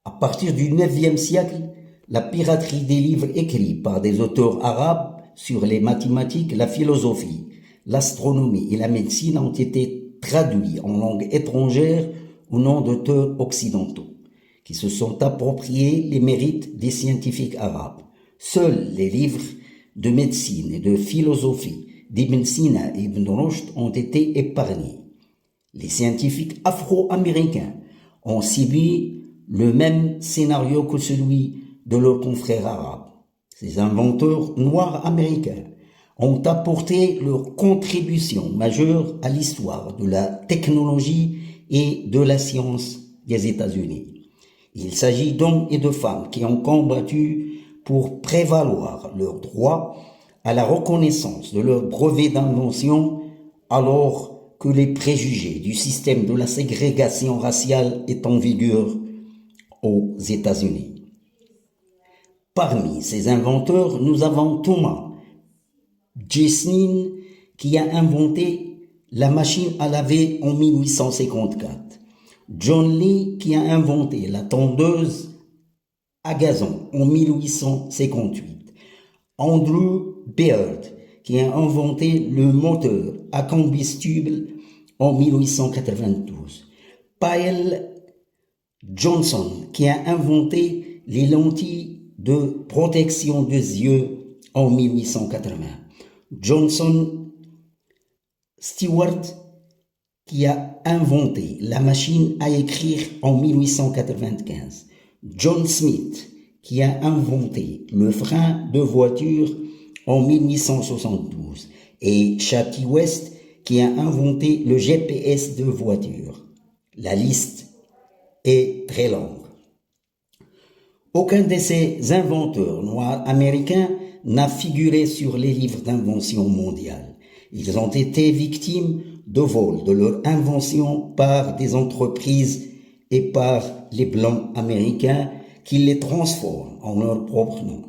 À partir du IXe siècle, la piraterie des livres écrits par des auteurs arabes sur les mathématiques, la philosophie, l'astronomie et la médecine ont été traduits en langue étrangère au nom d'auteurs occidentaux, qui se sont appropriés les mérites des scientifiques arabes. Seuls les livres de médecine et de philosophie d'Ibn Sina et Ibn Rushd ont été épargnés. Les scientifiques afro-américains ont subi le même scénario que celui de leurs confrères arabes. Ces inventeurs noirs américains ont apporté leur contribution majeure à l'histoire de la technologie et de la science des États-Unis. Il s'agit d'hommes et de femmes qui ont combattu pour prévaloir leurs droits à la reconnaissance de leurs brevets d'invention alors que les préjugés du système de la ségrégation raciale est en vigueur aux États-Unis. Parmi ces inventeurs, nous avons Thomas Jessnin qui a inventé la machine à laver en 1854, John Lee qui a inventé la tondeuse à gazon en 1858, Andrew Beard qui a inventé le moteur à combustible en 1892, Pyle Johnson qui a inventé les lentilles de protection des yeux en 1880, Johnson Stewart qui a inventé la machine à écrire en 1895, John Smith qui a inventé le frein de voiture en 1872 et Shaki West qui a inventé le GPS de voiture. La liste est très longue. Aucun de ces inventeurs noirs américains n'a figuré sur les livres d'invention mondiale. Ils ont été victimes de vol de leur invention par des entreprises et par les blancs américains qui les transforment en leur propre nom.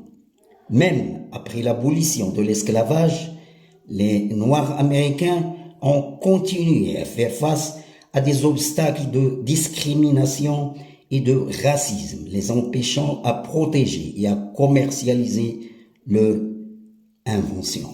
Même après l'abolition de l'esclavage, les Noirs américains ont continué à faire face à des obstacles de discrimination et de racisme, les empêchant à protéger et à commercialiser leur invention.